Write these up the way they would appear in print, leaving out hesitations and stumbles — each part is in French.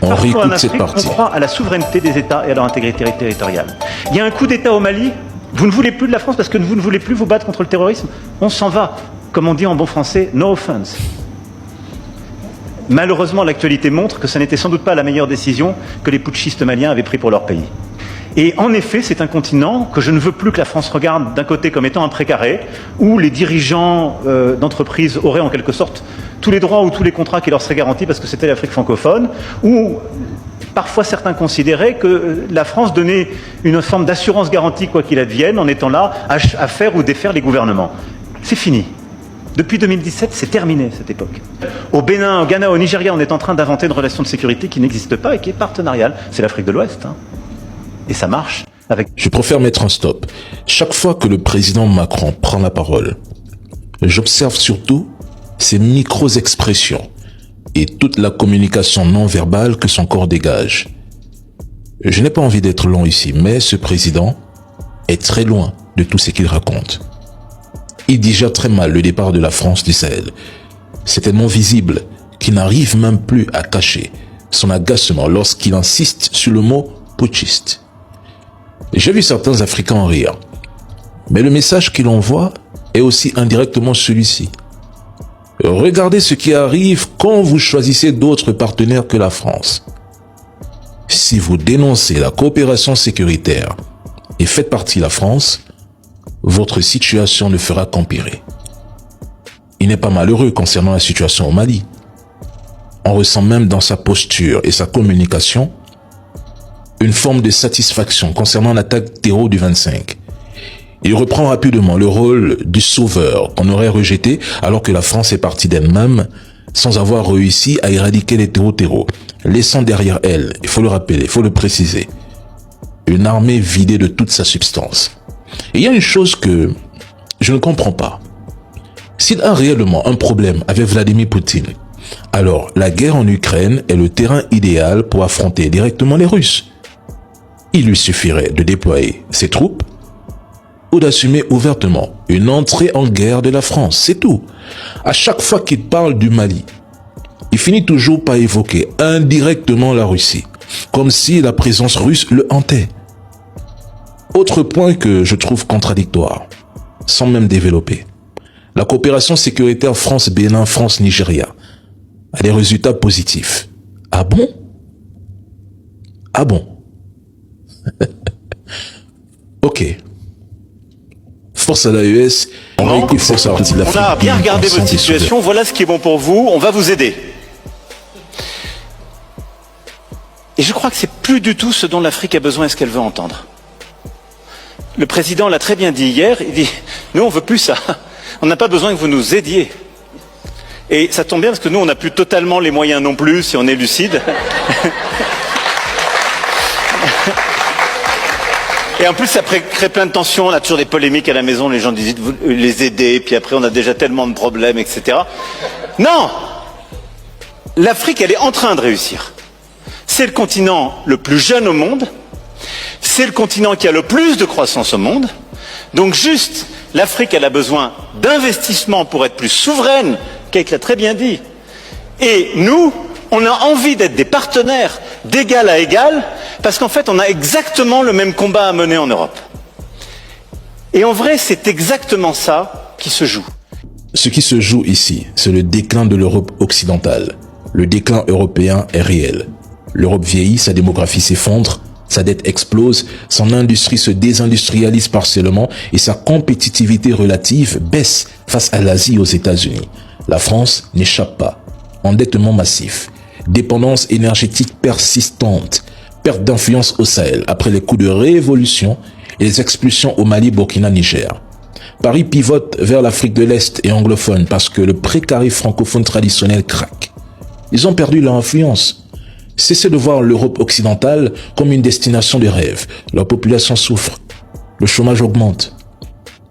On Parfois réécoute en Afrique, cette partie. on croit à la souveraineté des États et à leur intégrité territoriale. Il y a un coup d'État au Mali, vous ne voulez plus de la France parce que vous ne voulez plus vous battre contre le terrorisme, on s'en va. Comme on dit en bon français, no offense. Malheureusement, l'actualité montre que ce n'était sans doute pas la meilleure décision que les putschistes maliens avaient prise pour leur pays. Et en effet, c'est un continent que je ne veux plus que la France regarde d'un côté comme étant un précaré, où les dirigeants d'entreprises auraient en quelque sorte tous les droits ou tous les contrats qui leur seraient garantis parce que c'était l'Afrique francophone, où parfois certains considéraient que la France donnait une forme d'assurance garantie quoi qu'il advienne en étant là à faire ou défaire les gouvernements. C'est fini. Depuis 2017, c'est terminé cette époque. Au Bénin, au Ghana, au Nigeria, on est en train d'inventer une relation de sécurité qui n'existe pas et qui est partenariale. C'est l'Afrique de l'Ouest. Hein. Et ça marche avec... Je préfère mettre un stop. Chaque fois que le président Macron prend la parole, j'observe surtout ses micro-expressions et toute la communication non verbale que son corps dégage. Je n'ai pas envie d'être long ici, mais ce président est très loin de tout ce qu'il raconte. Il digère très mal le départ de la France du Sahel. C'est tellement visible qu'il n'arrive même plus à cacher son agacement lorsqu'il insiste sur le mot putschiste. J'ai vu certains Africains en rire, mais le message qu'il envoie est aussi indirectement celui-ci. Regardez ce qui arrive quand vous choisissez d'autres partenaires que la France. Si vous dénoncez la coopération sécuritaire et faites partie de la France, votre situation ne fera qu'empirer. Il n'est pas malheureux concernant la situation au Mali. On ressent même dans sa posture et sa communication une forme de satisfaction concernant l'attaque terreau du 25. Il reprend rapidement le rôle du sauveur qu'on aurait rejeté alors que la France est partie d'elle-même sans avoir réussi à éradiquer les terreaux, laissant derrière elle, il faut le rappeler, il faut le préciser, une armée vidée de toute sa substance. Et il y a une chose que je ne comprends pas. S'il a réellement un problème avec Vladimir Poutine, alors la guerre en Ukraine est le terrain idéal pour affronter directement les Russes. Il lui suffirait de déployer ses troupes ou d'assumer ouvertement une entrée en guerre de la France, c'est tout. À chaque fois qu'il parle du Mali, il finit toujours par évoquer indirectement la Russie, comme si la présence russe le hantait. Autre point que je trouve contradictoire, sans même développer. La coopération sécuritaire France-Bénin, France-Nigeria a des résultats positifs. Ah bon? Ah bon? Ok. Force à l'AES, on a été force à la partie de l'Afrique. On a bien regardé votre situation, voilà ce qui est bon pour vous, on va vous aider. Et je crois que c'est plus du tout ce dont l'Afrique a besoin et ce qu'elle veut entendre. Le président l'a très bien dit hier, il dit « Nous, on veut plus ça. On n'a pas besoin que vous nous aidiez. » Et ça tombe bien parce que nous, on n'a plus totalement les moyens non plus, si on est lucide. Et en plus, ça crée plein de tensions. On a toujours des polémiques à la maison. Les gens disent vous les aider, puis après, on a déjà tellement de problèmes, etc. Non! L'Afrique, elle est en train de réussir. C'est le continent le plus jeune au monde. C'est le continent qui a le plus de croissance au monde. Donc juste, l'Afrique, elle a besoin d'investissements pour être plus souveraine, Kate l'a très bien dit. Et nous, on a envie d'être des partenaires d'égal à égal, parce qu'en fait, on a exactement le même combat à mener en Europe. Et en vrai, c'est exactement ça qui se joue. Ce qui se joue ici, c'est le déclin de l'Europe occidentale. Le déclin européen est réel. L'Europe vieillit, sa démographie s'effondre, sa dette explose, son industrie se désindustrialise partiellement et sa compétitivité relative baisse face à l'Asie et aux États-Unis. La France n'échappe pas. Endettement massif, dépendance énergétique persistante, perte d'influence au Sahel après les coups de révolution et les expulsions au Mali, Burkina, Niger. Paris pivote vers l'Afrique de l'Est et anglophone parce que le précaré francophone traditionnel craque. Ils ont perdu leur influence. Cessez de voir l'Europe occidentale comme une destination de rêve. La population souffre. Le chômage augmente.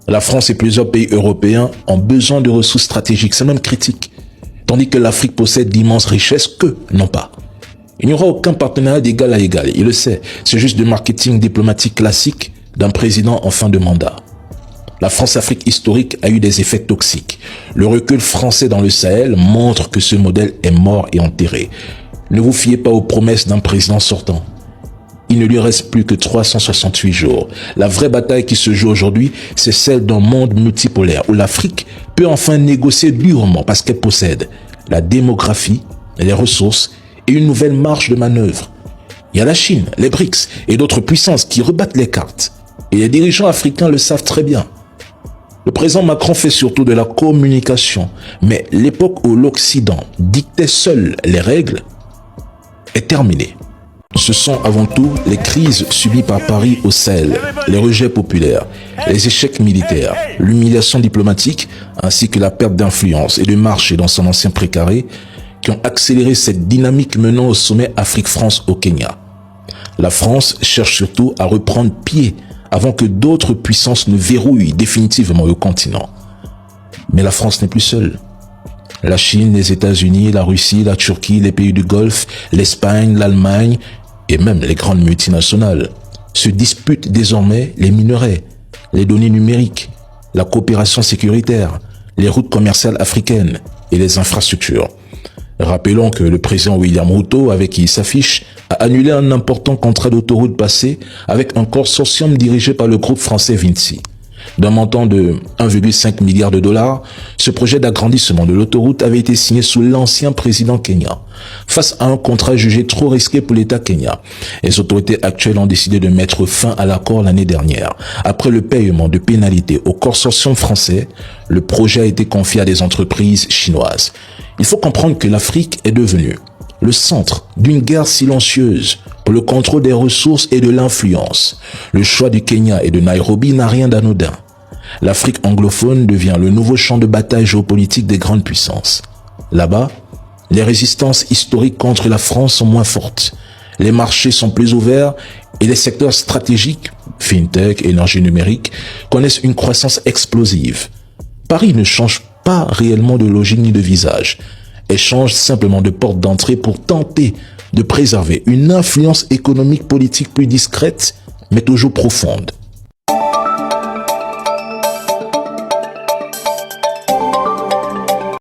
La France et plusieurs pays européens ont besoin de ressources stratégiques, c'est même critique. Tandis que l'Afrique possède d'immenses richesses que non pas. Il n'y aura aucun partenariat d'égal à égal, il le sait. C'est juste du marketing diplomatique classique d'un président en fin de mandat. La France-Afrique historique a eu des effets toxiques. Le recul français dans le Sahel montre que ce modèle est mort et enterré. Ne vous fiez pas aux promesses d'un président sortant. Il ne lui reste plus que 368 jours. La vraie bataille qui se joue aujourd'hui, c'est celle d'un monde multipolaire où l'Afrique peut enfin négocier durement parce qu'elle possède la démographie, les ressources et une nouvelle marge de manœuvre. Il y a la Chine, les BRICS et d'autres puissances qui rebattent les cartes. Et les dirigeants africains le savent très bien. Le président Macron fait surtout de la communication, mais l'époque où l'Occident dictait seul les règles est terminée. Ce sont avant tout les crises subies par Paris au Sahel, les rejets populaires, les échecs militaires, l'humiliation diplomatique ainsi que la perte d'influence et de marché dans son ancien précaré qui ont accéléré cette dynamique menant au sommet Afrique-France au Kenya. La France cherche surtout à reprendre pied avant que d'autres puissances ne verrouillent définitivement le continent. Mais la France n'est plus seule. La Chine, les États-Unis, la Russie, la Turquie, les pays du Golfe, l'Espagne, l'Allemagne et même les grandes multinationales se disputent désormais les minerais, les données numériques, la coopération sécuritaire, les routes commerciales africaines et les infrastructures. Rappelons que le président William Ruto, avec qui il s'affiche, a annulé un important contrat d'autoroute passé avec un consortium dirigé par le groupe français Vinci. D'un montant de 1,5 milliard de dollars, ce projet d'agrandissement de l'autoroute avait été signé sous l'ancien président kenyan. Face à un contrat jugé trop risqué pour l'État kenyan, les autorités actuelles ont décidé de mettre fin à l'accord l'année dernière. Après le paiement de pénalités au consortium français, le projet a été confié à des entreprises chinoises. Il faut comprendre que l'Afrique est devenue le centre d'une guerre silencieuse pour le contrôle des ressources et de l'influence. Le choix du Kenya et de Nairobi n'a rien d'anodin. L'Afrique anglophone devient le nouveau champ de bataille géopolitique des grandes puissances. Là-bas, les résistances historiques contre la France sont moins fortes. Les marchés sont plus ouverts et les secteurs stratégiques, fintech, énergie numérique, connaissent une croissance explosive. Paris ne change pas réellement de logique ni de visage. Elle change simplement de porte d'entrée pour tenter de préserver une influence économique politique plus discrète, mais toujours profonde.